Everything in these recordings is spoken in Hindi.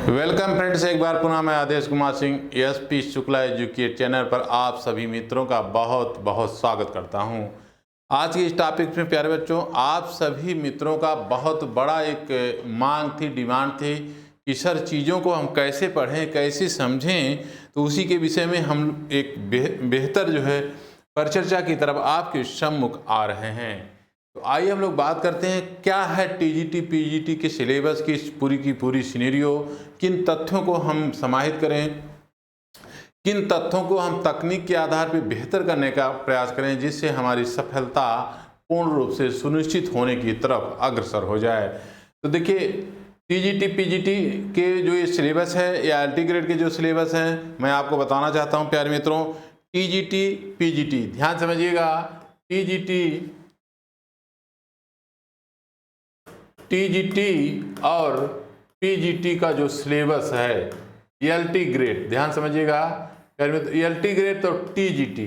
वेलकम फ्रेंड्स, एक बार पुनः मैं आदेश कुमार सिंह एसपी शुक्ला एजुकेट चैनल पर आप सभी मित्रों का बहुत बहुत स्वागत करता हूं। आज के इस टॉपिक में प्यारे बच्चों, आप सभी मित्रों का बहुत बड़ा एक मांग थी, डिमांड थी कि सर चीज़ों को हम कैसे पढ़ें, कैसे समझें। तो उसी के विषय में हम एक बेहतर जो है परिचर्चा की तरफ आपके सम्मुख आ रहे हैं। तो आइए हम लोग बात करते हैं क्या है टीजीटी पीजीटी के सिलेबस की पूरी पूरी सिनेरियो, किन तथ्यों को हम समाहित करें, किन तथ्यों को हम तकनीक के आधार पर बेहतर करने का प्रयास करें जिससे हमारी सफलता पूर्ण रूप से सुनिश्चित होने की तरफ अग्रसर हो जाए। तो देखिए, टीजीटी पीजीटी के जो ये सिलेबस है या एलटी ग्रेड के जो सिलेबस हैं, मैं आपको बताना चाहता हूं प्यारे मित्रों। टीजीटी पीजीटी, ध्यान समझिएगा, टीजीटी और पीजीटी का जो सिलेबस है, एलटी ग्रेड, ध्यान समझिएगा एलटी ग्रेड तो टीजीटी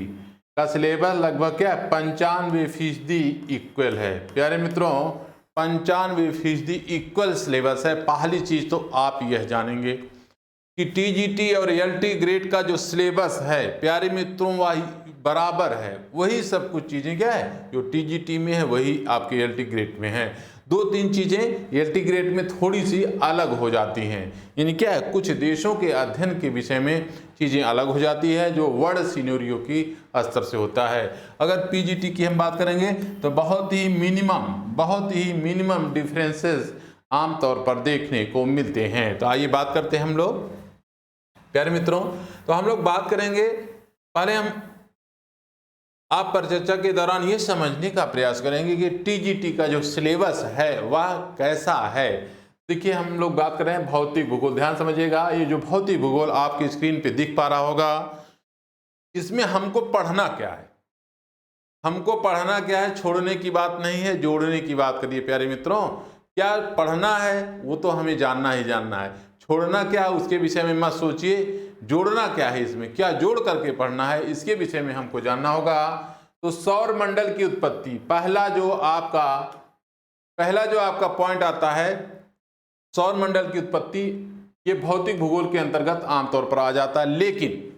का सिलेबस लगभग क्या 95% इक्वल है प्यारे मित्रों। 95% इक्वल सिलेबस है। पहली चीज तो आप यह जानेंगे कि टीजीटी और एलटी ग्रेड का जो सिलेबस है प्यारे मित्रों वही बराबर है। वही सब कुछ चीजें क्या है जो टीजीटी में है वही आपके एलटी ग्रेड में है। दो तीन चीजें एलटी ग्रेड में थोड़ी सी अलग हो जाती हैं, यानी क्या है कुछ देशों के अध्ययन के विषय में चीजें अलग हो जाती है जो वर्ल्ड सिनेरियो की स्तर से होता है। अगर पीजीटी की हम बात करेंगे तो बहुत ही मिनिमम डिफरेंसेस आमतौर पर देखने को मिलते हैं। तो आइए बात करते हैं हम लोग प्यारे मित्रों। तो हम लोग बात करेंगे, पहले हम आप परिचर्चा के दौरान ये समझने का प्रयास करेंगे कि टीजीटी का जो सिलेबस है वह कैसा है। देखिए, हम लोग बात कर रहे हैं भौतिक भूगोल, ध्यान समझिएगा। ये जो भौतिक भूगोल आपकी स्क्रीन पे दिख पा रहा होगा, इसमें हमको पढ़ना क्या है, हमको पढ़ना क्या है, छोड़ने की बात नहीं है, जोड़ने की बात करिए प्यारे मित्रों। क्या पढ़ना है वो तो हमें जानना ही जानना है, छोड़ना क्या है उसके विषय में मत सोचिए, जोड़ना क्या है, इसमें क्या जोड़ करके पढ़ना है इसके विषय में हमको जानना होगा। तो सौर मंडल की उत्पत्ति, पहला जो आपका पॉइंट आता है सौर मंडल की उत्पत्ति, ये भौतिक भूगोल के अंतर्गत आमतौर पर आ जाता है। लेकिन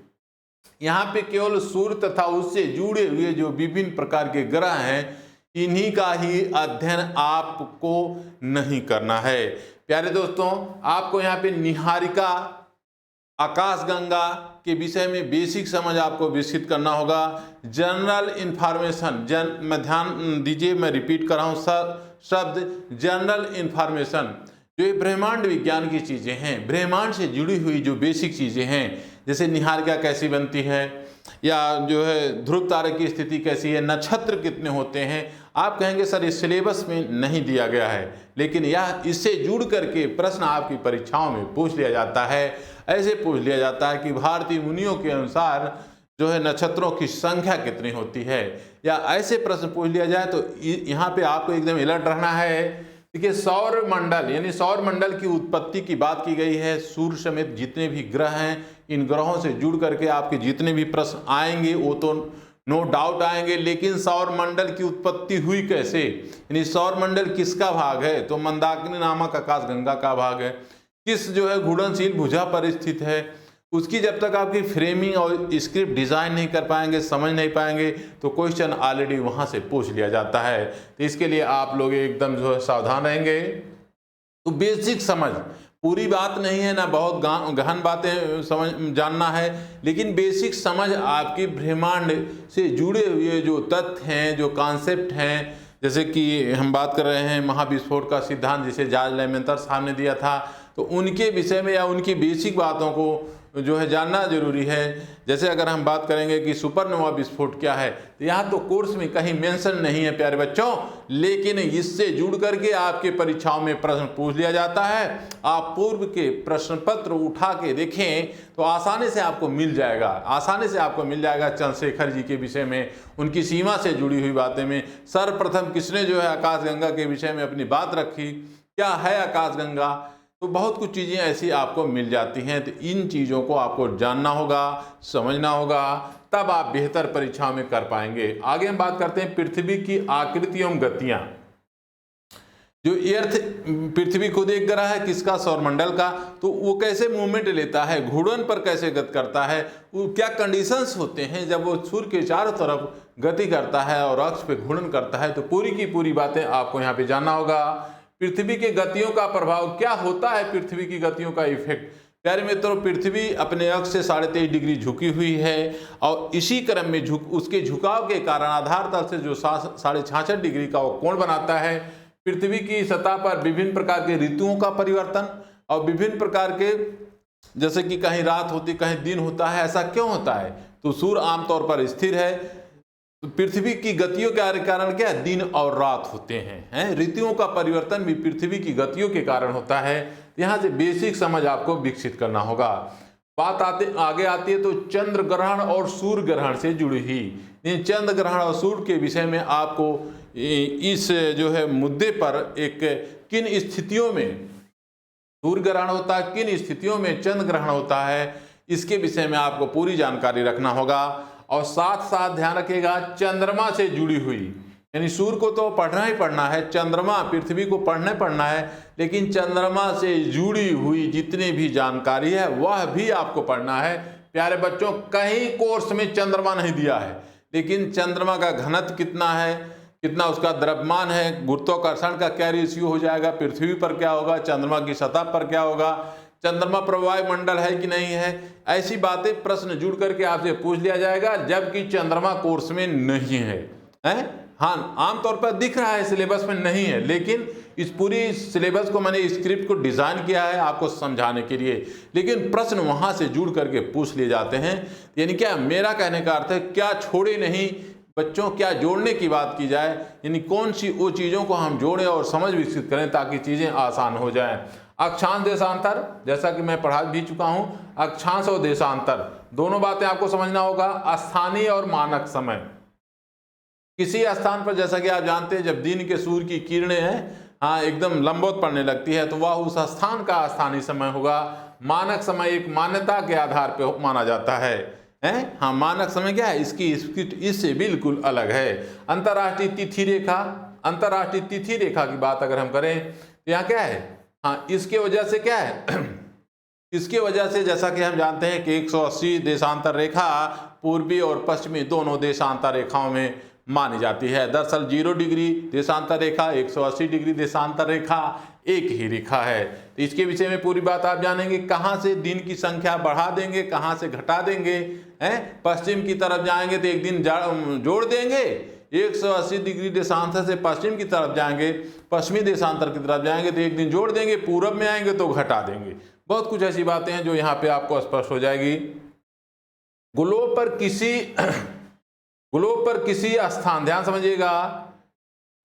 यहाँ पे केवल सूर्य तथा उससे जुड़े हुए जो विभिन्न प्रकार के ग्रह हैं इन्हीं का ही अध्ययन आपको नहीं करना है प्यारे दोस्तों। आपको यहाँ पे निहारिका, आकाशगंगा के विषय में बेसिक समझ आपको विकसित करना होगा। जनरल इंफॉर्मेशन, ध्यान दीजिए, मैं रिपीट कर रहा हूँ शब्द जनरल इंफॉर्मेशन, जो ये ब्रह्मांड विज्ञान की चीज़ें हैं, ब्रह्मांड से जुड़ी हुई जो बेसिक चीज़ें हैं, जैसे निहारिका कैसी बनती है, या जो है ध्रुव तारे की स्थिति कैसी है, नक्षत्र कितने होते हैं। आप कहेंगे सर इस सिलेबस में नहीं दिया गया है, लेकिन यह इससे जुड़ करके प्रश्न आपकी परीक्षाओं में पूछ लिया जाता है। ऐसे पूछ लिया जाता है कि भारतीय मुनियों के अनुसार जो है नक्षत्रों की संख्या कितनी होती है, या ऐसे प्रश्न पूछ लिया जाए तो यहाँ पे आपको एकदम अलर्ट रहना है। देखिए, सौर मंडल यानी सौर मंडल की उत्पत्ति की बात की गई है। सूर्य समेत जितने भी ग्रह हैं, इन ग्रहों से जुड़ करके आपके जितने भी प्रश्न आएंगे वो तो नो डाउट आएंगे। लेकिन सौर मंडल की उत्पत्ति हुई कैसे, यानी सौर मंडल किसका भाग है, तो मंदाकिनी नामक आकाशगंगा का भाग है। किस जो है घूर्णनशील भुजा पर स्थित है, उसकी जब तक आपकी फ्रेमिंग और स्क्रिप्ट डिज़ाइन नहीं कर पाएंगे, समझ नहीं पाएंगे, तो क्वेश्चन ऑलरेडी वहाँ से पूछ लिया जाता है। तो इसके लिए आप लोग एकदम जो है सावधान रहेंगे। तो बेसिक समझ, पूरी बात नहीं है ना, बहुत गहन बातें समझ जानना है, लेकिन बेसिक समझ आपकी ब्रह्मांड से जुड़े हुए जो तथ्य हैं, जो कॉन्सेप्ट हैं, जैसे कि हम बात कर रहे हैं महाविस्फोट का सिद्धांत जिसे जॉर्ज लेमेंतर साहब ने दिया था, तो उनके विषय में या उनकी बेसिक बातों को जो है जानना जरूरी है। जैसे अगर हम बात करेंगे कि सुपरनोवा विस्फोट क्या है, तो यहाँ तो कोर्स में कहीं मेंशन नहीं है प्यारे बच्चों, लेकिन इससे जुड़ करके आपके परीक्षाओं में प्रश्न पूछ लिया जाता है। आप पूर्व के प्रश्न पत्र उठा के देखें तो आसानी से आपको मिल जाएगा, चंद्रशेखर जी के विषय में, उनकी सीमा से जुड़ी हुई बातें में सर्वप्रथम किसने जो है आकाशगंगा के विषय में अपनी बात रखी, क्या है आकाशगंगा, तो बहुत कुछ चीज़ें ऐसी आपको मिल जाती हैं। तो इन चीज़ों को आपको जानना होगा, समझना होगा, तब आप बेहतर परीक्षा में कर पाएंगे। आगे हम बात करते हैं पृथ्वी की आकृति एवं गतियाँ। जो अर्थ पृथ्वी खुद एक ग्रह है किसका, सौरमंडल का, तो वो कैसे मूवमेंट लेता है, घूर्णन पर कैसे गति करता है, वो क्या कंडीशंस होते हैं जब वो सूर्य के चारों तरफ गति करता है और अक्ष पे घूर्णन करता है, तो पूरी की पूरी बातें आपको यहाँ पे जानना होगा। पृथ्वी के गतियों का प्रभाव क्या होता है, पृथ्वी की गतियों का इफेक्ट। प्यारे मित्रों, पृथ्वी अपने अक्ष से 23.5 डिग्री झुकी हुई है और इसी क्रम में उसके झुकाव के कारण आधार तल से जो 66.5 डिग्री का वो कोण बनाता है, पृथ्वी की सतह पर विभिन्न प्रकार के ऋतुओं का परिवर्तन और विभिन्न प्रकार के, जैसे कि कहीं रात होती कहीं दिन होता है, ऐसा क्यों होता है, तो सूर्य आमतौर पर स्थिर है, तो पृथ्वी की गतियों के कारण क्या है, दिन और रात होते हैं। ऋतुओं का परिवर्तन भी पृथ्वी की गतियों के कारण होता है। यहाँ से बेसिक समझ आपको विकसित करना होगा। बात आगे आती है तो चंद्र ग्रहण और सूर्य ग्रहण से जुड़ी ही। चंद्र ग्रहण और सूर्य के विषय में आपको इस जो है मुद्दे पर एक किन स्थितियों में सूर्य ग्रहण होता है, किन स्थितियों में चंद्र ग्रहण होता है, इसके विषय में आपको पूरी जानकारी रखना होगा। और साथ साथ ध्यान रखिएगा चंद्रमा से जुड़ी हुई, यानी सूर्य को तो पढ़ना ही पढ़ना है, चंद्रमा पृथ्वी को पढ़ना है, लेकिन चंद्रमा से जुड़ी हुई जितनी भी जानकारी है वह भी आपको पढ़ना है। प्यारे बच्चों, कहीं कोर्स में चंद्रमा नहीं दिया है, लेकिन चंद्रमा का घनत्व कितना है, कितना उसका द्रव्यमान है, गुरुत्वाकर्षण का क्या रेशियो हो जाएगा, पृथ्वी पर क्या होगा, चंद्रमा की सतह पर क्या होगा, चंद्रमा पर वायुमंडल है कि नहीं है, ऐसी बातें प्रश्न जुड़ करके आपसे पूछ लिया जाएगा, जबकि चंद्रमा कोर्स में नहीं है। हाँ, आमतौर पर दिख रहा है सिलेबस में नहीं है, लेकिन इस पूरी सिलेबस को मैंने स्क्रिप्ट को डिजाइन किया है आपको समझाने के लिए, लेकिन प्रश्न वहां से जुड़ करके पूछ लिए जाते हैं। यानी क्या मेरा कहने का अर्थ है, क्या छोड़े नहीं बच्चों, क्या जोड़ने की बात की जाए, यानी कौन सी वो चीज़ों को हम जोड़ें और समझ विकसित करें ताकि चीज़ें आसान हो जाएं। अक्षांश देशांतर, जैसा कि मैं पढ़ा भी चुका हूं, अक्षांश और देशांतर दोनों बातें आपको समझना होगा। स्थानीय और मानक समय, किसी स्थान पर जैसा कि आप जानते हैं जब दिन के सूर्य की किरणें हैं एकदम लंबवत पड़ने लगती है तो वह उस स्थान का स्थानीय समय होगा। मानक समय एक मान्यता के आधार पर माना जाता है। हाँ, मानक समय क्या है, इसकी इससे बिल्कुल अलग है। अंतर्राष्ट्रीय तिथि रेखा, अंतर्राष्ट्रीय तिथि रेखा की बात अगर हम करें तो यहाँ क्या है, हाँ, इसके वजह से क्या है इसके वजह से जैसा कि हम जानते हैं कि 180 देशांतर रेखा पूर्वी और पश्चिमी दोनों देशांतर रेखाओं में मानी जाती है। दरअसल 0 डिग्री देशांतर रेखा, 180 डिग्री देशांतर रेखा एक ही रेखा है। तो इसके विषय में पूरी बात आप जानेंगे, कहाँ से दिन की संख्या बढ़ा देंगे, कहाँ से घटा देंगे। पश्चिम की तरफ जाएंगे तो एक दिन जोड़ देंगे, 180 डिग्री देशांतर से पश्चिम की तरफ जाएंगे, पश्चिमी देशांतर की तरफ जाएंगे तो एक दिन जोड़ देंगे, पूरब में आएंगे तो घटा देंगे। बहुत कुछ ऐसी बातें हैं जो यहाँ पे आपको स्पष्ट हो जाएगी। ग्लोब पर किसी स्थान, ध्यान समझिएगा,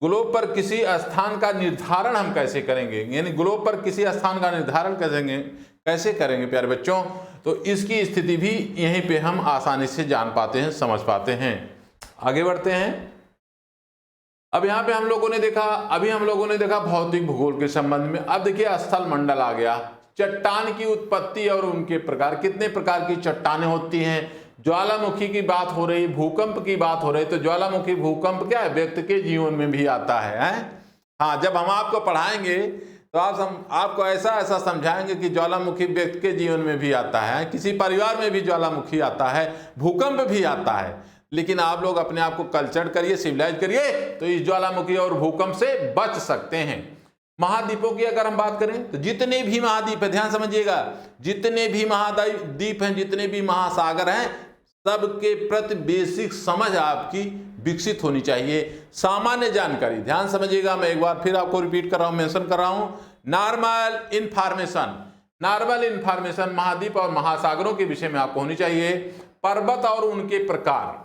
ग्लोब पर किसी स्थान का निर्धारण हम कैसे करेंगे, यानी ग्लोब पर किसी स्थान का निर्धारण कैसे करेंगे प्यारे बच्चों, तो इसकी स्थिति भी यहीं पे हम आसानी से जान पाते हैं, समझ पाते हैं। आगे बढ़ते हैं। अब यहाँ पे हम लोगों ने देखा भौतिक भूगोल के संबंध में। अब देखिए स्थल मंडल आ गया। चट्टान की उत्पत्ति और उनके प्रकार, कितने प्रकार की चट्टानें होती हैं। ज्वालामुखी की बात हो रही, भूकंप की बात हो रही, तो ज्वालामुखी भूकंप क्या है, व्यक्ति के जीवन में भी आता है। हाँ, जब हम आपको पढ़ाएंगे तो आपको ऐसा समझाएंगे कि ज्वालामुखी व्यक्ति के जीवन में भी आता है, किसी परिवार में भी ज्वालामुखी आता है, भूकंप भी आता है। लेकिन आप लोग अपने आप को कल्चर्ड करिए, सिविलाइज करिए, तो इस ज्वालामुखी और भूकंप से बच सकते हैं। महाद्वीपों की अगर हम बात करें तो जितने भी महाद्वीप है, ध्यान समझिएगा, जितने भी महाद्वीप हैं, जितने भी महासागर हैं, सबके प्रति बेसिक समझ आपकी विकसित होनी चाहिए। सामान्य जानकारी, ध्यान समझिएगा, मैं एक बार फिर आपको रिपीट कर रहा हूं, मेंशन कर रहा हूं। नॉर्मल इंफॉर्मेशन महाद्वीप और महासागरों के विषय में आपको होनी चाहिए। पर्वत और उनके प्रकार,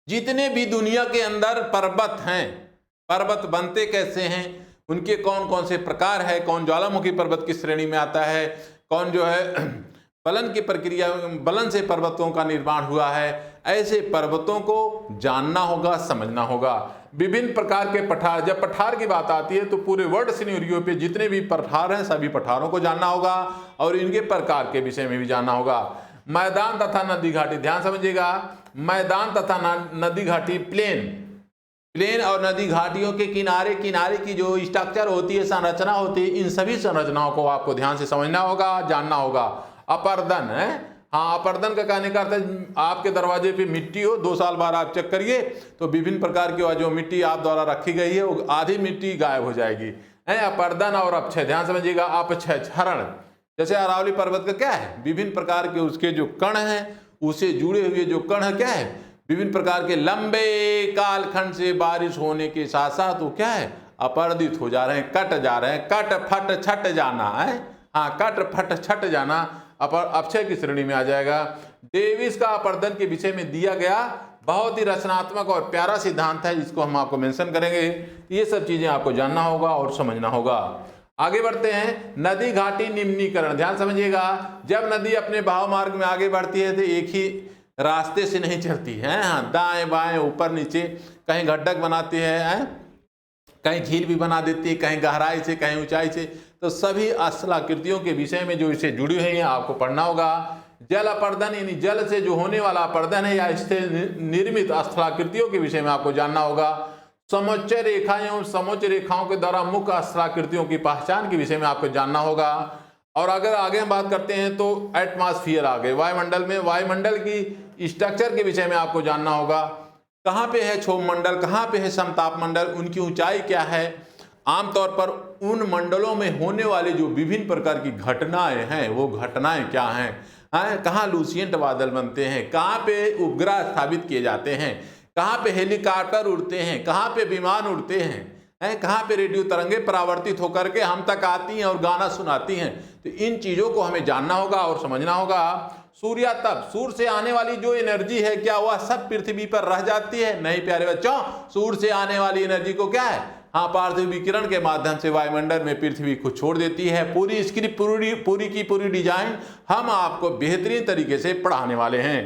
जितने भी दुनिया के अंदर पर्वत हैं, पर्वत बनते कैसे हैं, उनके कौन कौन से प्रकार है, कौन ज्वालामुखी पर्वत की श्रेणी में आता है, कौन जो है बलन की प्रक्रिया, बलन से पर्वतों का निर्माण हुआ है, ऐसे पर्वतों को जानना होगा, समझना होगा। विभिन्न प्रकार के पठार, जब पठार की बात आती है तो पूरे वर्ल्ड सिनेरियो पे जितने भी पठार हैं सभी पठारों को जानना होगा और इनके प्रकार के विषय में भी जानना होगा। मैदान तथा नदी घाटी, ध्यान समझिएगा, मैदान तथा नदी घाटी, प्लेन प्लेन और नदी घाटियों के किनारे किनारे की जो स्ट्रक्चर होती है, संरचना होती है, इन सभी संरचनाओं को आपको ध्यान से समझना होगा, जानना होगा। अपर्दन है, हाँ, अपर्दन का कहने का अर्थ है आपके दरवाजे पे मिट्टी हो, 2 साल बाद आप चेक करिए तो विभिन्न प्रकार की जो मिट्टी आप द्वारा रखी गई है वो आधी मिट्टी गायब हो जाएगी, है। अपर्दन और अपक्षय, ध्यान समझिएगा। अपक्षय, क्षरण, जैसे अरावली पर्वत का क्या है, विभिन्न प्रकार के उसके जो कण हैं, उससे जुड़े हुए जो कण है क्या है, विभिन्न प्रकार के लंबे कालखंड से बारिश होने के साथ साथ वो क्या है, अपर्दित हो जा रहे हैं, कट जा रहे हैं। कट फट छट जाना है, हाँ, कट फट छट जाना अपक्षय की श्रेणी में आ जाएगा। डेविस का अपर्दन के विषय में दिया गया बहुत ही रचनात्मक और प्यारा सिद्धांत है, इसको हम आपको मेंशन करेंगे। ये सब चीजें आपको जानना होगा और समझना होगा। आगे बढ़ते हैं, नदी घाटी निम्नीकरण, ध्यान समझिएगा। जब नदी अपने बहाव मार्ग में आगे बढ़ती है तो एक ही रास्ते से नहीं चलती है, हाँ, दाएं बाएं ऊपर नीचे, कहीं गड्ढक बनाती है, कहीं झील भी बना देती है, कहीं गहराई से कहीं ऊंचाई से। तो सभी स्थलाकृतियों के विषय में जो इससे जुड़ी हुई हैं आपको पढ़ना होगा। जल अपर्दन यानी जल से जो होने वाला अपर्दन है या इससे निर्मित स्थलाकृतियों के विषय में आपको जानना होगा। समोच्च रेखा एवं समोच्च रेखाओं के द्वारा मुख्य स्थलाकृतियों की पहचान के विषय में आपको जानना होगा। और अगर आगे हम बात करते हैं तो एटमॉस्फेयर आ गए, वायुमंडल में वायुमंडल की स्ट्रक्चर के विषय में आपको जानना होगा। कहाँ पे है क्षोभ मंडल, कहाँ पे है समताप मंडल, उनकी ऊंचाई क्या है। आमतौर पर उन मंडलों में होने वाले जो विभिन्न प्रकार की घटनाएं हैं वो घटनाएं क्या हैं, कहाँ लूसिएंट बादल बनते हैं, कहाँ पे उपग्रह स्थापित किए जाते हैं, कहाँ पे हेलीकॉप्टर उड़ते हैं, कहाँ पे विमान उड़ते हैं, कहाँ पे रेडियो तरंगे परावर्तित होकर के हम तक आती हैं और गाना सुनाती हैं। तो इन चीज़ों को हमें जानना होगा और समझना होगा। सूर्यातप, सूर्य से आने वाली जो एनर्जी है क्या वह सब पृथ्वी पर रह जाती है? नहीं प्यारे बच्चों, सूर्य से आने वाली एनर्जी को क्या है, हाँ, पार्थिव विकिरण के माध्यम से वायुमंडल में पृथ्वी को छोड़ देती है। पूरी स्क्रिप्ट पूरी की पूरी डिजाइन हम आपको बेहतरीन तरीके से पढ़ाने वाले हैं।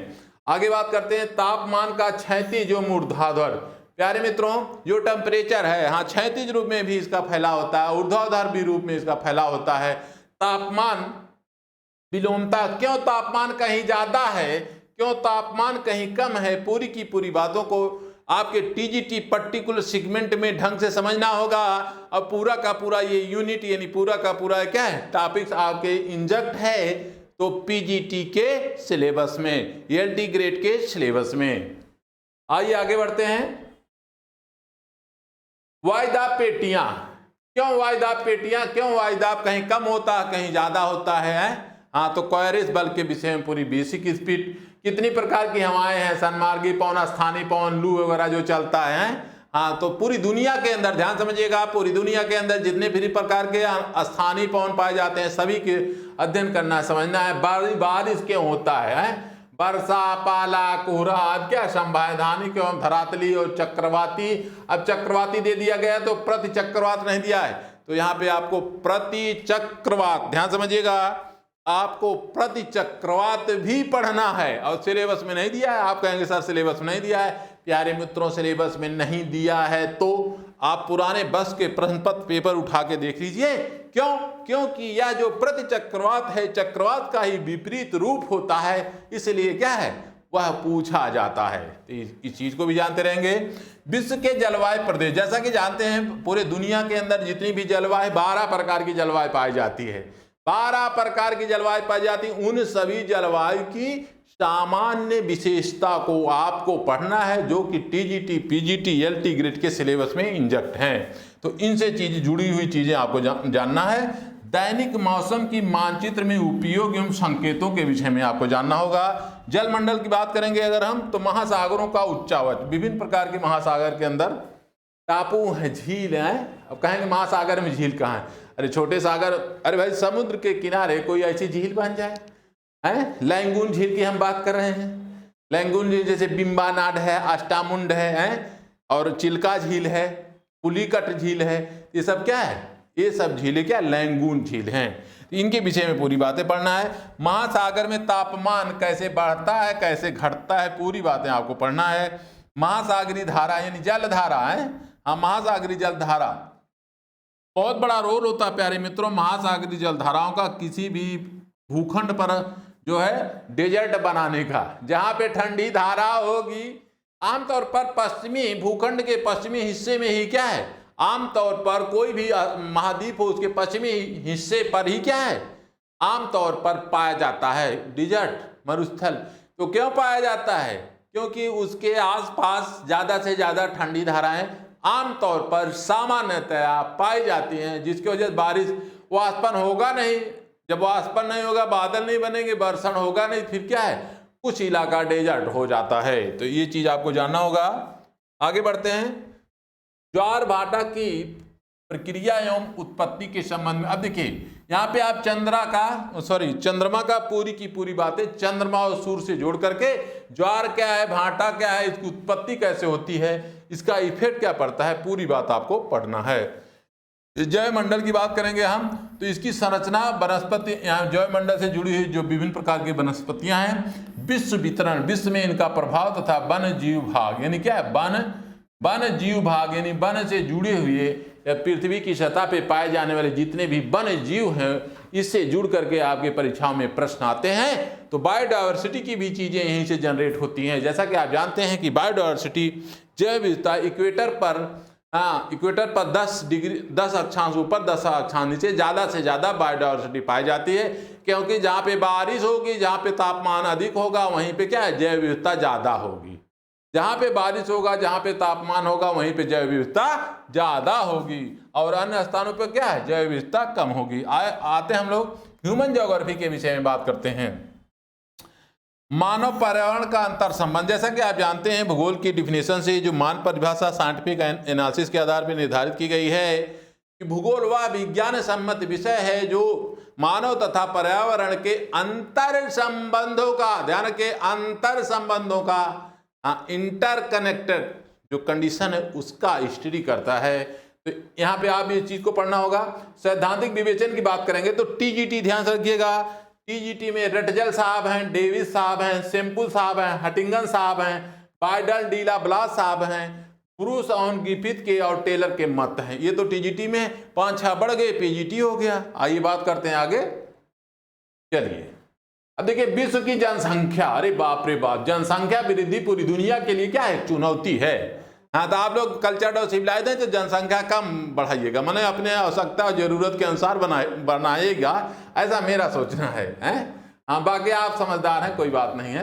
आगे बात करते हैं तापमान का क्षैतिज जो ऊर्ध्वाधर। प्यारे मित्रों, जो टेम्परेचर है, हाँ, क्षैतिज रूप में भी इसका फैलाव होता है, ऊर्ध्वाधर भी रूप में इसका फैलाव होता है। तापमान विलोमता, क्यों तापमान कहीं ज्यादा है, क्यों तापमान कहीं कम है, पूरी की पूरी बातों को आपके टीजीटी पर्टिकुलर सेगमेंट में ढंग से समझना होगा। अब पूरा का पूरा ये यूनिट यानी पूरा का पूरा क्या है, टॉपिक्स आपके इंजेक्ट है तो पीजीटी के सिलेबस में, एलटी ग्रेड के सिलेबस में। आइए आगे बढ़ते हैं। वायुदाब पेटियां, क्यों वायुदाब पेटियां, क्यों वायुदाब कहीं कम होता है कहीं ज्यादा होता है। हाँ, तो कोयरिस बल के विषय में पूरी बेसिक स्पीड, कितनी प्रकार की हवाएं हैं, सनमार्गी पवन, स्थानीय पवन, लू वगैरह जो चलता है। हाँ, तो पूरी दुनिया के अंदर ध्यान समझिएगा, पूरी दुनिया के अंदर जितने भी प्रकार के स्थानीय पवन पाए जाते हैं सभी के अध्ययन करना है, समझना है। बारिश क्यों होता है, वर्षा, पाला, कोहरा, अब क्या संवैधानिक एवं धरातली और चक्रवाती। अब चक्रवाती दे दिया गया तो प्रति चक्रवात नहीं दिया है, तो यहाँ पे आपको प्रति चक्रवात, ध्यान समझिएगा, आपको प्रति चक्रवात भी पढ़ना है और सिलेबस में नहीं दिया है। आप कहेंगे सर सिलेबस में नहीं दिया है। प्यारे मित्रों, सिलेबस में नहीं दिया है तो आप पुराने बस के प्रश्न पत्र पेपर उठा के देख लीजिए। क्यों? क्योंकि यह जो प्रति चक्रवात है, चक्रवात का ही विपरीत रूप होता है, इसलिए क्या है वह पूछा जाता है। तो इस चीज को भी जानते रहेंगे। विश्व के जलवायु प्रदेश, जैसा कि जानते हैं पूरे दुनिया के अंदर जितनी भी जलवायु, 12 प्रकार की जलवायु पाई जाती है, 12 प्रकार की जलवायु पाई जाती है। उन सभी जलवायु की सामान्य विशेषता को आपको पढ़ना है, जो कि टीजीटी, पीजीटी, एलटी ग्रेड के सिलेबस में इंजेक्ट हैं। तो इनसे चीज जुड़ी हुई चीजें आपको जानना है। दैनिक मौसम की मानचित्र में उपयोग एवं संकेतों के विषय में आपको जानना होगा। जलमंडल की बात करेंगे अगर हम, तो महासागरों का उच्चावच, विभिन्न प्रकार के महासागर के अंदर टापू है, झील है। अब कहेंगे महासागर में झील कहाँ है, अरे छोटे सागर, अरे भाई समुद्र के किनारे कोई ऐसी झील बन जाए, है। लैंगून झील की हम बात कर रहे हैं। लैंगून झील जैसे बिम्बानाड है, अष्टामुंड है और चिल्का झील है, पुलिकट झील है, ये सब क्या है, ये सब झीलें क्या, लैंगून झील हैं। इनके विषय में पूरी बातें पढ़ना है। महासागर में तापमान कैसे बढ़ता है कैसे घटता है, पूरी बातें आपको पढ़ना है। महासागरीय धारा यानी जलधारा है, हाँ, महासागरीय जलधारा बहुत बड़ा रोल होता है प्यारे मित्रों। महासागरीय जलधाराओं का किसी भी भूखंड पर जो है डेजर्ट बनाने का, जहाँ पे ठंडी धारा होगी, आमतौर पर पश्चिमी भूखंड के पश्चिमी हिस्से में ही क्या है, आमतौर पर कोई भी महाद्वीप हो उसके पश्चिमी हिस्से पर ही क्या है, आमतौर पर पाया जाता है डिजर्ट, मरुस्थल। तो क्यों पाया जाता है? क्योंकि उसके आसपास ज़्यादा से ज़्यादा ठंडी धाराएं आमतौर पर सामान्यतया पाई जाती हैं, जिसकी वजह से बारिश वाष्पन होगा नहीं। जब वाष्पन नहीं होगा, बादल नहीं बनेंगे, बरसात होगा नहीं, फिर क्या है, कुछ इलाका डेजर्ट हो जाता है। तो ये चीज़ आपको जानना होगा। आगे बढ़ते हैं। ज्वार भाटा की प्रक्रिया एवं उत्पत्ति के संबंध में अब देखिए, यहाँ पे आप चंद्रमा का पूरी की पूरी बातें चंद्रमा और सूर्य से जोड़ करके ज्वार क्या है, भाटा क्या है, इसकी उत्पत्ति कैसे होती है, इसका इफेक्ट क्या पड़ता है, पूरी बात आपको पढ़ना है। जैव मंडल की बात करेंगे हम, तो इसकी संरचना वनस्पति, यहाँ जैव मंडल से जुड़ी हुई जो विभिन्न प्रकार की वनस्पतियां हैं, विश्व वितरण, विश्व में इनका प्रभाव तथा वन जीव भाग, यानी क्या है, वन जीव भाग, यानी वन से जुड़े हुए या पृथ्वी की सतह पे पाए जाने वाले जितने भी वन जीव हैं, इससे जुड़ करके आपके परीक्षाओं में प्रश्न आते हैं। तो बायोडायवर्सिटी की भी चीजें यहीं से जनरेट होती हैं। जैसा कि आप जानते हैं कि बायोडायवर्सिटी, जैव विविधता इक्वेटर पर 10 डिग्री 10 अक्षांश ऊपर 10 अक्षांश नीचे ज़्यादा से ज़्यादा बायोडायवर्सिटी पाई जाती है, क्योंकि जहाँ पे बारिश होगी, जहाँ पे तापमान अधिक होगा, वहीं पे क्या है, जैव विविधता ज़्यादा होगी। जहाँ पे बारिश होगा, जहाँ पे तापमान होगा, वहीं पे जैव विविधता ज़्यादा होगी, और अन्य स्थानों पे क्या है, जैव विविधता कम होगी। आते हम लोग ह्यूमन ज्योग्राफी के विषय में बात करते हैं। मानव पर्यावरण का अंतर संबंध, जैसा कि आप जानते हैं भूगोल की डिफिनेशन से जो मान परिभाषा साइंटिफिक एनालिसिस के आधार पर निर्धारित की गई है कि भूगोल वह विज्ञान सम्मत विषय है जो मानव तथा पर्यावरण के अंतर संबंधों का, ध्यान रखें, अंतर संबंधों का, इंटरकनेक्टेड जो कंडीशन है उसका स्टडी करता है। तो यहाँ पे आप ये चीज को पढ़ना होगा। सैद्धांतिक विवेचन की बात करेंगे तो टीजीटी ध्यान से रखिएगा। टीजीटी में रटजल साहब हैं, डेविस साहब हैं, सेम्पुल साहब हैं, हटिंगन साहब हैं, बाइडल डीला ब्लास साहब हैं, ब्रूस ऑन गिफिथ के और टेलर के मत हैं। ये तो टीजीटी में 5-6 बढ़ गए, पीजीटी हो गया। आइए बात करते हैं आगे। चलिए अब देखिए, विश्व की जनसंख्या, अरे बाप रे बाप, जनसंख्या वृद्धि पूरी दुनिया के लिए क्या है, चुनौती है। हाँ, तो आप लोग कल्चर्ड और सिविलाइज्ड हैं तो जनसंख्या कम बढ़ाइएगा, माने अपने आवश्यकता और जरूरत के अनुसार बनाइएगा, ऐसा मेरा सोचना है, हाँ, बाकी आप समझदार हैं, कोई बात नहीं है।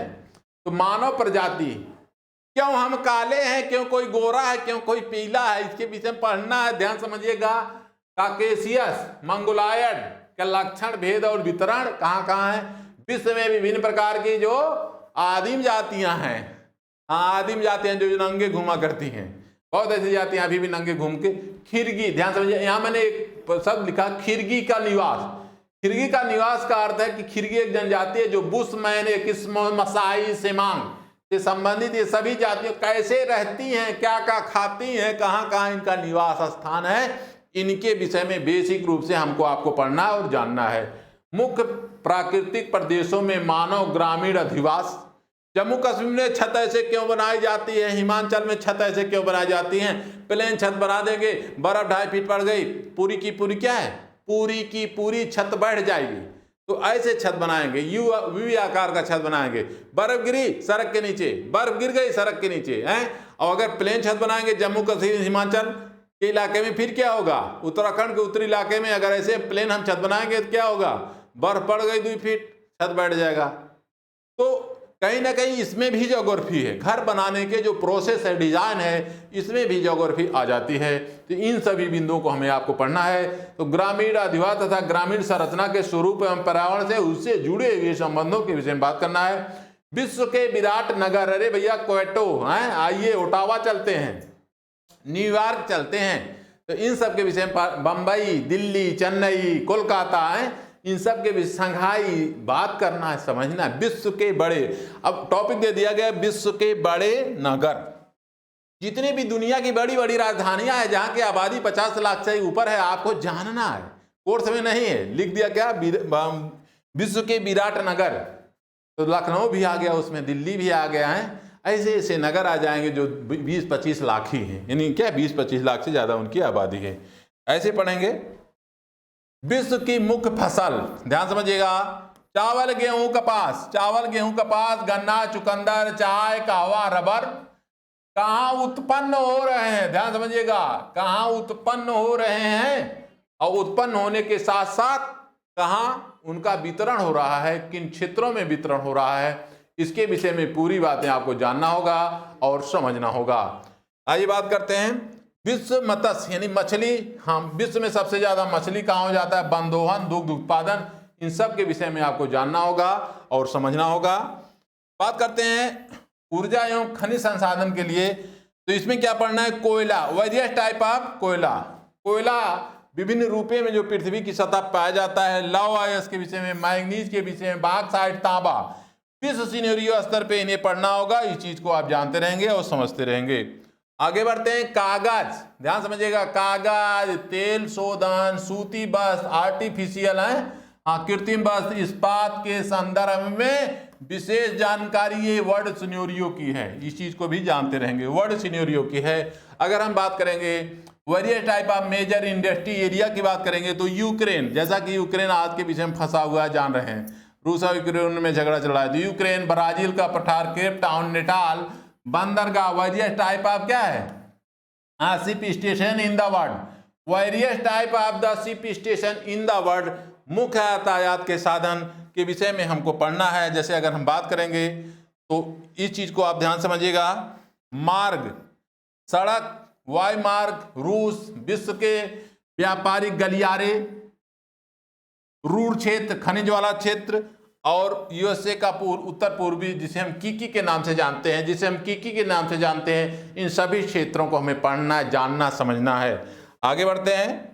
तो मानव प्रजाति, क्यों हम काले हैं, क्यों कोई गोरा है, क्यों कोई पीला है, इसके विषय में पढ़ना है, ध्यान समझिएगा। काकेशियस, मंगोलायड का लक्षण, भेद और वितरण कहाँ कहाँ है। विश्व में विभिन्न प्रकार की जो आदिम जातियां हैं, आदिम जातियां जो नंगे घूमा करती हैं, बहुत ऐसी जातियां अभी भी नंगे घूम के। खिरगी, ध्यान समझिए, यहाँ मैंने एक शब्द लिखा, खिरगी का निवास। खिरगी का निवास का अर्थ है कि खिरगी एक जनजाति है जो बुशमैन, मसाई, सेमांग से संबंधित ये सभी जातियां कैसे रहती हैं, क्या क्या खाती हैं, कहाँ कहाँ इनका निवास स्थान है, इनके विषय में बेसिक रूप से हमको आपको पढ़ना और जानना है। मुख्य प्राकृतिक प्रदेशों में मानव ग्रामीण अधिवास। जम्मू कश्मीर में छत ऐसे क्यों बनाई जाती है, हिमाचल में छत ऐसे क्यों बनाई जाती हैं, प्लेन छत बना देंगे, बर्फ 2.5 फीट पड़ गई, पूरी की पूरी क्या है, पूरी की पूरी छत बढ़ जाएगी, तो ऐसे छत बनाएंगे, वी आकार का छत बनाएंगे। बर्फ गिरी सड़क के नीचे, बर्फ गिर गई सड़क के नीचे, हैं। और अगर प्लेन छत बनाएंगे जम्मू कश्मीर हिमाचल के इलाके में, फिर क्या होगा, उत्तराखंड के उत्तरी इलाके में अगर ऐसे प्लेन हम छत बनाएंगे तो क्या होगा, बर्फ पड़ गई 2 फीट, छत बैठ जाएगा। तो कहीं ना कहीं इसमें भी ज्योग्राफी है, घर बनाने के जो प्रोसेस है, डिजाइन है, इसमें भी ज्योग्राफी आ जाती है। तो इन सभी बिंदुओं को हमें आपको पढ़ना है। तो ग्रामीण अधिवास तथा ग्रामीण संरचना के स्वरूप एवं पर्यावरण से उससे जुड़े हुए संबंधों के विषय में बात करना है। विश्व के विराट नगर, अरे भैया क्वेटो हैं, आइए ओटावा चलते हैं, न्यूयॉर्क चलते हैं, तो इन सब के विषय में, बम्बई, दिल्ली, चेन्नई, कोलकाता है, इन सब के विषय, संघाई बात करना है, समझना है। विश्व के बड़े, अब टॉपिक दे दिया गया विश्व के बड़े नगर, जितनी भी दुनिया की बड़ी बड़ी राजधानियां हैं जहां की आबादी 50 लाख से ऊपर है, आपको जानना है, कोर्स में नहीं है, लिख दिया क्या, विश्व के विराट नगर। तो लखनऊ भी आ गया उसमें, दिल्ली भी आ गया है, ऐसे ऐसे नगर आ जाएंगे जो 20-25 लाख ही हैं, यानी क्या 20-25 लाख से ज्यादा उनकी आबादी है। ऐसे पढ़ेंगे। विश्व की मुख्य फसल, ध्यान समझिएगा, चावल, गेहूं, कपास, चावल, गेहूं, कपास, गन्ना, चुकंदर, चाय, कहवा, रबर, कहाँ उत्पन्न हो रहे हैं, ध्यान समझिएगा, कहाँ उत्पन्न हो रहे हैं और उत्पन्न होने के साथ साथ कहाँ उनका वितरण हो रहा है, किन क्षेत्रों में वितरण हो रहा है, इसके विषय में पूरी बातें आपको जानना होगा और समझना होगा। आइए बात करते हैं विश्व मत्स्य यानी मछली, हम विश्व में सबसे ज्यादा मछली कहाँ हो जाता है, वनदोहन, दुग्ध उत्पादन, इन सब के विषय में आपको जानना होगा और समझना होगा। बात करते हैं ऊर्जा एवं खनिज संसाधन के लिए, तो इसमें क्या पढ़ना है, कोयला, वेरियस टाइप ऑफ कोयला, कोयला विभिन्न रूपों में जो पृथ्वी की सतह पाया जाता है, लौह अयस्क के विषय में, मैग्नीज के विषय में, बॉक्साइट, तांबा, विश्व सिनेरियो स्तर पे इन्हें पढ़ना होगा। इस चीज को आप जानते रहेंगे और समझते रहेंगे। आगे बढ़ते हैं, कागज, ध्यान समझिएगा, कागज, तेल शोधन, सूती वस्त्र, आर्टिफिशियल है, हाँ कृत्रिम वस्त्र, इस्पात के संदर्भ में विशेष जानकारी ये वर्ड सिनेरियो की है, इस चीज को भी जानते रहेंगे, वर्ड सिनेरियो की है। अगर हम बात करेंगे various type of major industry area की बात करेंगे तो यूक्रेन, जैसा कि यूक्रेन आज के विषय में फंसा हुआ है, जान रहे हैं, रूस और यूक्रेन में झगड़ा चल रहा है, तो यूक्रेन, ब्राजील का पठार, केप टाउन, नेटाल, बंदरगाह, वेरियस टाइप ऑफ क्या है, हाँ ship station in the world, various type of the ship station in the world, मुख्य यातायात के साधन के विषय में हमको पढ़ना है। जैसे अगर हम बात करेंगे तो इस चीज को आप ध्यान समझिएगा, मार्ग, सड़क, वायु मार्ग, रूस, विश्व के व्यापारिक गलियारे, रूर क्षेत्र, खनिज वाला क्षेत्र, और यूएसए का उत्तर पूर्वी जिसे हम कीकी के नाम से जानते हैं, इन सभी क्षेत्रों को हमें पढ़ना, जानना, समझना है। आगे बढ़ते हैं,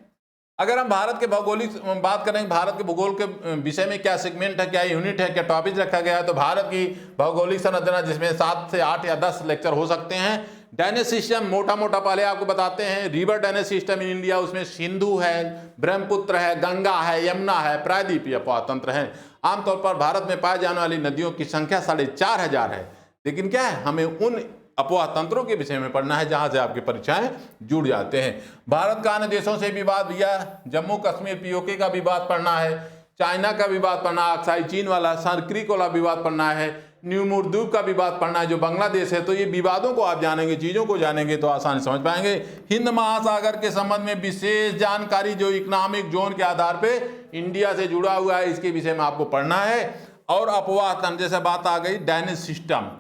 अगर हम भारत के भौगोलिक बात करें, भारत के भूगोल के विषय में क्या सेगमेंट है, क्या यूनिट है, क्या टॉपिक रखा गया है, तो भारत की भौगोलिक संरचना जिसमें 7 से 8 या 10 लेक्चर हो सकते हैं। ड्रेनेज सिस्टम मोटा मोटा पहले आपको बताते हैं, river drainage system in India, उसमें सिंधु है, ब्रह्मपुत्र है, गंगा है, यमुना है, प्रायद्वीपीय अपातंत्र है। आमतौर पर भारत में पाए जाने वाली नदियों की संख्या 4500 है, लेकिन क्या है, हमें उन अपवाह तंत्रों के विषय में पढ़ना है जहां से आपकी परीक्षाएं जुड़ जाते हैं। भारत का अन्य देशों से विवाद भैया, जम्मू कश्मीर पीओके का विवाद पढ़ना है, चाइना का विवाद पढ़ना, अक्साई चीन वाला, संक्रिक वाला विवाद पढ़ना है, न्यू मुर्दूब का विवाद पढ़ना है जो बांग्लादेश है। तो ये विवादों को आप जानेंगे, चीजों को जानेंगे तो आसानी समझ पाएंगे। हिंद महासागर के संबंध में विशेष जानकारी जो इकोनॉमिक जोन के आधार पे इंडिया से जुड़ा हुआ है, इसके विषय में आपको पढ़ना है। और अपवाह तंत्र, जैसे बात आ गई ड्रेनेज सिस्टम,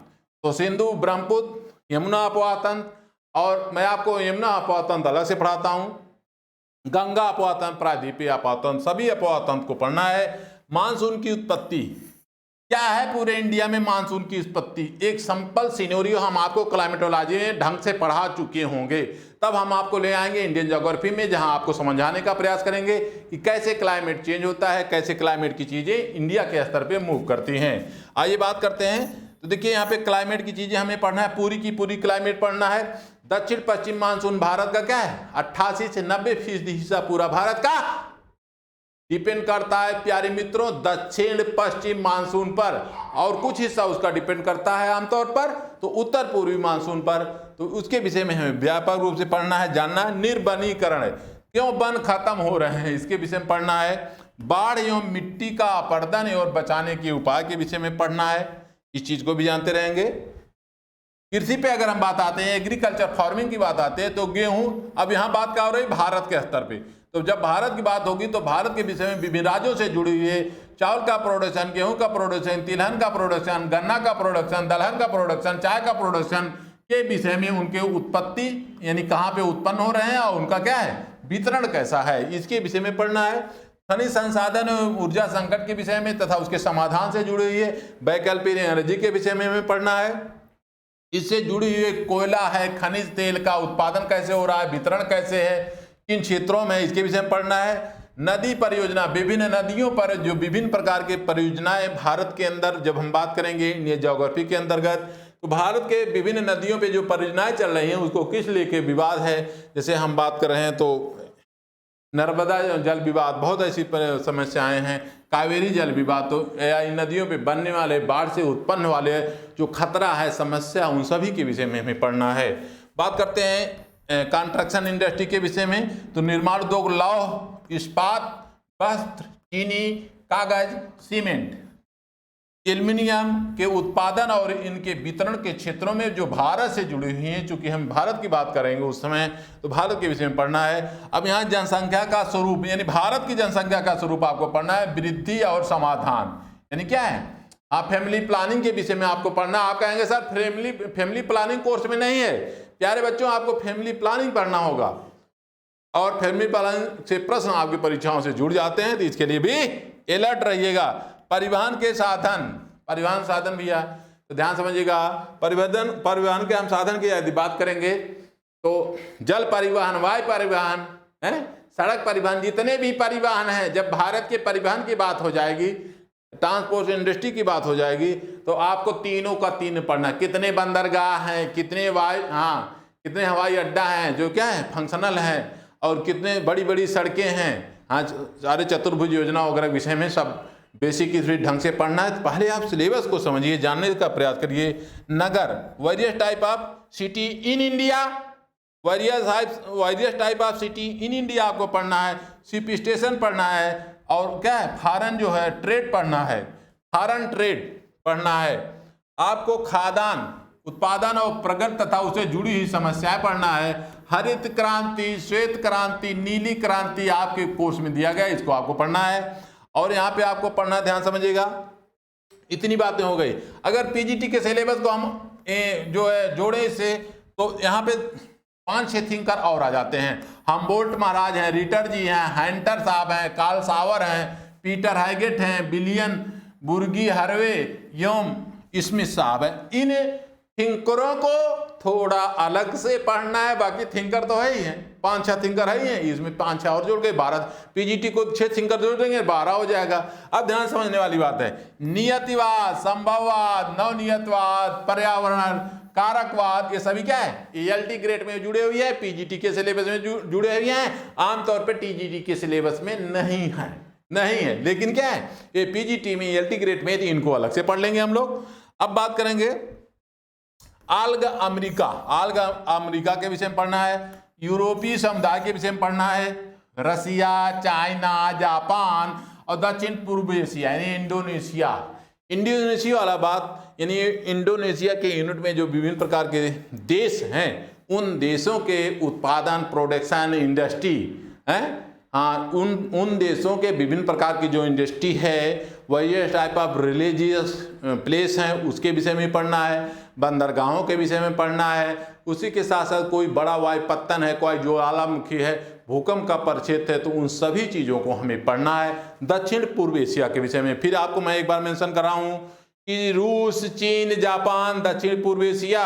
तो सिंधु, ब्रह्मपुत्र, यमुना अपवाह तंत्र, और मैं आपको यमुना अपवाह तंत्र अलग से पढ़ाता हूं, गंगा अपवाह तंत्र, प्रायद्वीपीय अपवाह तंत्र, सभी अपवाह तंत्र को पढ़ना है। मानसून की उत्पत्ति क्या है, पूरे इंडिया में मानसून की उत्पत्ति, एक सिंपल सिनेरियो हम आपको क्लाइमेटोलॉजी में ढंग से पढ़ा चुके होंगे, तब हम आपको ले आएंगे इंडियन ज्योग्राफी में, जहां आपको समझाने का प्रयास करेंगे कि कैसे क्लाइमेट चेंज होता है, कैसे क्लाइमेट की चीजें इंडिया के स्तर पे मूव करती हैं। आइए बात करते हैं, तो देखिए यहाँ पे क्लाइमेट की चीजें हमें पढ़ना है, पूरी की पूरी क्लाइमेट पढ़ना है। दक्षिण पश्चिम मानसून भारत का क्या है, 88 से 90% हिस्सा पूरा भारत का डिपेंड करता है प्यारे मित्रों दक्षिण पश्चिम मानसून पर, और कुछ हिस्सा उसका डिपेंड करता है आमतौर पर तो उत्तर पूर्वी मानसून पर। तो उसके विषय में हमें व्यापक रूप से पढ़ना है, जानना है। निर्वनीकरण, क्यों वन खत्म हो रहे हैं, इसके विषय में पढ़ना है। बाढ़ एवं मिट्टी का अपरदन और बचाने के उपाय के विषय में पढ़ना है, इस चीज को भी जानते रहेंगे। कृषि पे अगर हम बात आते हैं, एग्रीकल्चर फार्मिंग की बात आते हैं, तो गेहूं, अब यहाँ बात क्या हो रही है भारत के स्तर पे, तो जब भारत की बात होगी तो भारत के विषय में विभिन्न राज्यों से जुड़ी हुई चावल का प्रोडक्शन, गेहूं का प्रोडक्शन, तिलहन का प्रोडक्शन, गन्ना का प्रोडक्शन, दलहन का प्रोडक्शन, चाय का प्रोडक्शन के विषय में, उनके उत्पत्ति यानी कहाँ पे उत्पन्न हो रहे हैं और उनका क्या है वितरण कैसा है, इसके विषय में पढ़ना है। खनिज संसाधन एवं ऊर्जा संकट के विषय में तथा उसके समाधान से जुड़ी हुई वैकल्पिक एनर्जी के विषय में हमें पढ़ना है। इससे जुड़ी हुई कोयला है, खनिज तेल का उत्पादन कैसे हो रहा है, वितरण कैसे है, किन क्षेत्रों में, इसके विषय में पढ़ना है। नदी परियोजना, विभिन्न नदियों पर जो विभिन्न प्रकार के परियोजनाएं भारत के अंदर जब हम बात करेंगे इंडियन ज्योग्राफी के अंतर्गत, तो भारत के विभिन्न नदियों पे जो परियोजनाएं चल रही हैं उसको किस लेके विवाद है। जैसे हम बात कर रहे हैं तो नर्मदा जल विवाद, बहुत ऐसी समस्याएं हैं, कावेरी जल विवाद, तो इन नदियों पे बनने वाले बाढ़ से उत्पन्न वाले जो खतरा है, समस्या, उन सभी के विषय में हमें पढ़ना है। बात करते हैं कंस्ट्रक्शन इंडस्ट्री के विषय में, तो निर्माण उद्योग, लौह, इस्पात, वस्त्र, चीनी, कागज, सीमेंट, एल्युमिनियम के उत्पादन और इनके वितरण के क्षेत्रों में जो भारत से जुड़ी हुई हैं, चूंकि हम भारत की बात करेंगे उस समय, तो भारत के विषय में पढ़ना है। अब यहाँ जनसंख्या का स्वरूप यानी भारत की जनसंख्या का स्वरूप आपको पढ़ना है, वृद्धि और समाधान यानी क्या है, आप फैमिली प्लानिंग के विषय में आपको पढ़ना। आप कहेंगे सर फैमिली प्लानिंग कोर्स में नहीं है। प्यारे बच्चों, आपको फैमिली प्लानिंग पढ़ना होगा और फैमिली प्लानिंग से प्रश्न आपकी परीक्षाओं से जुड़ जाते हैं, तो इसके लिए भी अलर्ट रहिएगा। परिवहन के साधन, परिवहन साधन भैया तो ध्यान समझिएगा। परिवहन के हम साधन की यदि बात करेंगे तो जल परिवहन, वायु परिवहन है, सड़क परिवहन, जितने भी परिवहन हैं, जब भारत के परिवहन की बात हो जाएगी, ट्रांसपोर्ट इंडस्ट्री की बात हो जाएगी, तो आपको तीनों का तीन पढ़ना। कितने बंदरगाह हैं, कितने कितने हवाई अड्डा हैं जो क्या है फंक्शनल हैं, और कितने बड़ी बड़ी सड़कें हैं। हाँ, सारे चतुर्भुज योजना वगैरह विषय में सब बेसिक इसी ढंग से पढ़ना है। पहले आप सिलेबस को समझिए, जानने का प्रयास करिए। नगर, various type of city in India, various type of city in India आपको पढ़ना है। शिप स्टेशन पढ़ना है, और क्या है फॉरेन जो है ट्रेड पढ़ना है, फॉरेन ट्रेड पढ़ना है। आपको खाद्यान्न उत्पादन और प्रगति तथा उससे जुड़ी हुई समस्याएं पढ़ना है। हरित क्रांति, श्वेत क्रांति, नीली क्रांति आपके कोर्स में दिया गया, इसको आपको पढ़ना है। और यहाँ पे आपको पढ़ना, ध्यान समझिएगा। इतनी बातें हो गई। अगर पीजीटी के सिलेबस को हम जो है जोड़े इससे, तो यहाँ पे 5-6 थिंकर और आ जाते हैं। हमबोल्ट महाराज हैं, रिटर जी हैं, हैंटर साहब हैं, कार्ल सावर हैं, पीटर हैगेट हैं, विलियम बुर्गी हर्वे, योम स्मिथ साहब हैं। इन थिंकरों को थोड़ा अलग से पढ़ना है। बाकी थिंकर तो है ही हैं, 5-6 थिंकर है ही हैं, इसमें 5-6 और जोड़ गए, 12। पीजीटी को 6 थिंकर जोड़ देंगे, 12 हो जाएगा। अब ध्यान समझने वाली बात है, नियतिवाद, संभववाद, नवनियतवाद, पर्यावरण कारकवाद, ये सभी क्या है ELT ग्रेड में जुड़े हुए हैं, पीजीटी के सिलेबस में जुड़े हुए हैं। आमतौर पर टीजीटी के सिलेबस में नहीं है, लेकिन क्या है ये पीजीटी में ELT ग्रेड में, तो इनको अलग से पढ़ लेंगे हम लोग। अब बात करेंगे आल्ग अमेरिका के विषय में पढ़ना है। यूरोपीय समुदाय के विषय में पढ़ना है। रसिया, चाइना, जापान और दक्षिण पूर्व एशिया यानी इंडोनेशिया वाला बात, यानी इंडोनेशिया के यूनिट में जो विभिन्न प्रकार के देश हैं, उन देशों के उत्पादन, प्रोडक्शन, इंडस्ट्री है, हाँ, उन देशों के विभिन्न प्रकार की जो इंडस्ट्री है, वही टाइप ऑफ रिलीजियस प्लेस हैं, उसके विषय में पढ़ना है। बंदरगाहों के विषय में पढ़ना है। उसी के साथ साथ कोई बड़ा वायुपत्तन है, कोई ज्वालामुखी है, भूकंप का प्रक्षेत्र है, तो उन सभी चीज़ों को हमें पढ़ना है। दक्षिण पूर्व एशिया के विषय में फिर आपको मैं एक बार मेंशन कर रहा हूँ कि रूस, चीन, जापान, दक्षिण पूर्व एशिया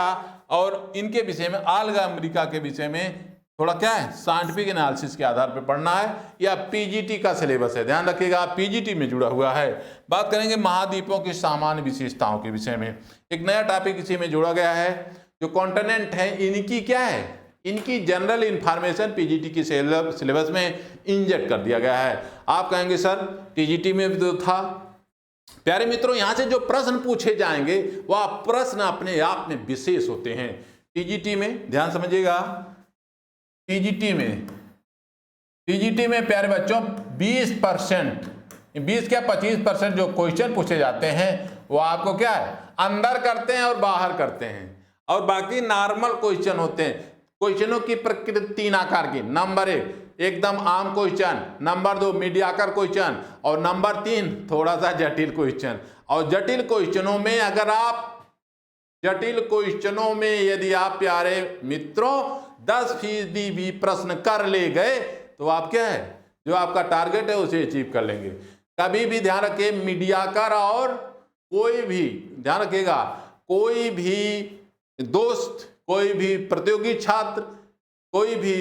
और इनके विषय में, आल्ग अमेरिका के विषय में थोड़ा क्या है साइंटिफिक एनालिसिस के आधार पर पढ़ना है। या पीजीटी का सिलेबस है, ध्यान रखिएगा, पीजीटी में जुड़ा हुआ है। बात करेंगे महाद्वीपों की सामान्य विशेषताओं के विषय में, एक नया टॉपिक इसी में जोड़ा गया है। जो कॉन्टिनेंट है इनकी क्या है, इनकी जनरल इंफॉर्मेशन पीजीटी की सिलेबस में इंजेक्ट कर दिया गया है। आप कहेंगे सर टीजीटी में भी तो था। प्यारे मित्रों, यहाँ से जो प्रश्न पूछे जाएंगे वह प्रश्न अपने आप में विशेष होते हैं। टीजीटी में ध्यान समझिएगा, टीजीटी में प्यारे बच्चों 20% 20 क्या 25% जो क्वेश्चन पूछे जाते हैं वो आपको क्या है अंदर करते हैं और बाहर करते हैं, और बाकी नॉर्मल क्वेश्चन होते हैं। क्वेश्चनों की प्रकृति 3 आकार की, नंबर 1 एकदम आम क्वेश्चन, नंबर 2 मीडियाकर क्वेश्चन, और नंबर 3 थोड़ा सा जटिल क्वेश्चन। और जटिल क्वेश्चनों में यदि आप प्यारे मित्रों 10% भी प्रश्न कर ले गए तो आप क्या है, जो आपका टारगेट है उसे अचीव कर लेंगे। कभी भी ध्यान रखिए, मीडियाकर और कोई भी, ध्यान रखिएगा, कोई भी दोस्त, कोई भी प्रतियोगी छात्र, कोई भी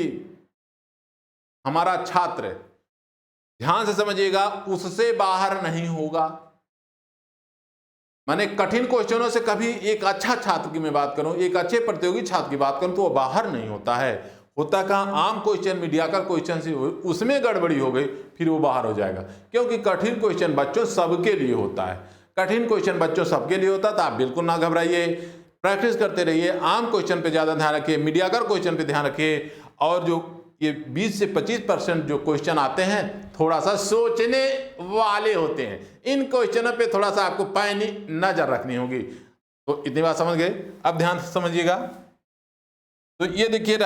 हमारा छात्र, ध्यान से समझिएगा, उससे बाहर नहीं होगा। माने कठिन क्वेश्चनों से कभी एक अच्छा छात्र की मैं बात करूं, एक अच्छे प्रतियोगी छात्र की बात करूं, तो वो बाहर नहीं होता है। होता कहाँ, आम क्वेश्चन, मीडियाकर क्वेश्चन से उसमें गड़बड़ी हो गई फिर वो बाहर हो जाएगा। क्योंकि कठिन क्वेश्चन बच्चों सबके लिए होता है, कठिन क्वेश्चन बच्चों सबके लिए होता है। तो आप बिल्कुल ना घबराइए, प्रैक्टिस करते रहिए। आम क्वेश्चन पे ज़्यादा ध्यान रखिए, मीडियाकर क्वेश्चन पे ध्यान रखिए, और जो ये 20 से 25% जो क्वेश्चन आते हैं थोड़ा सा सोचने वाले होते हैं। इन क्वेश्चनों पे थोड़ा सा आपको पैनी नजर रखनी होगी। तो इतनी बात समझ गए। अब ध्यान से समझिएगा। तो ये देखिए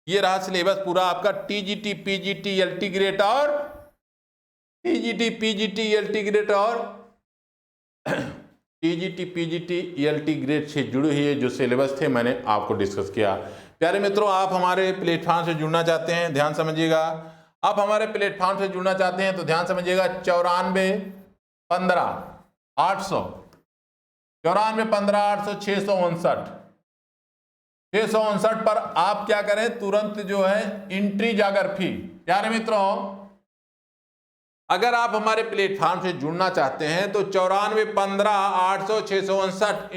ये रहा सिलेबस पूरा आपका टीजीटी पीजीटी एलटी ग्रेड और टीजीटी पीजीटी एलटी ग्रेड और टीजीटी पीजीटी एलटी ग्रेड से जुड़े हुए जो सिलेबस थे मैंने आपको डिस्कस किया। प्यारे मित्रों, आप हमारे प्लेटफॉर्म से जुड़ना चाहते हैं, ध्यान समझिएगा। आप हमारे प्लेटफॉर्म से जुड़ना चाहते हैं तो ध्यान समझिएगा 9415 800 659 पर आप क्या करें, तुरंत जो है एंट्री जागर फी। प्यारे मित्रों, अगर आप हमारे प्लेटफॉर्म से जुड़ना चाहते हैं तो 9415 800 659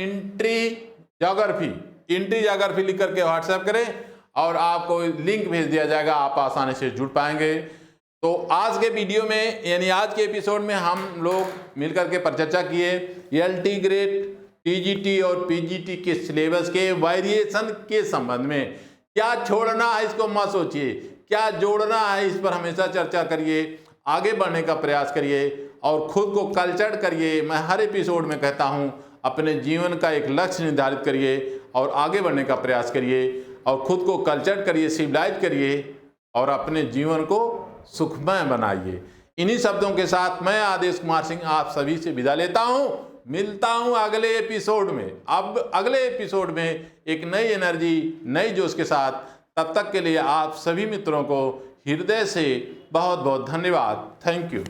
एंट्री जागर फी लिख करके व्हाट्सएप करें और आपको लिंक भेज दिया जाएगा, आप आसानी से जुड़ पाएंगे। तो आज के वीडियो में यानी आज के एपिसोड में हम लोग मिलकर के परिचर्चा किए एलटी ग्रेड, टीजीटी और पीजीटी के सिलेबस के वेरिएशन के संबंध में। क्या छोड़ना है इसको मत सोचिए, क्या जोड़ना है इस पर हमेशा चर्चा करिए, आगे बढ़ने का प्रयास करिए और खुद को कल्चर्ड करिए। मैं हर एपिसोड में कहता हूं, अपने जीवन का एक लक्ष्य निर्धारित करिए और आगे बढ़ने का प्रयास करिए और खुद को कल्चर्ड करिए, सिविलाइज करिए और अपने जीवन को सुखमय बनाइए। इन्हीं शब्दों के साथ मैं आदेश कुमार सिंह आप सभी से विदा लेता हूं। मिलता हूं अगले एपिसोड में। अब अगले एपिसोड में एक नई एनर्जी, नई जोश के साथ। तब तक के लिए आप सभी मित्रों को हृदय से बहुत बहुत धन्यवाद। Thank you.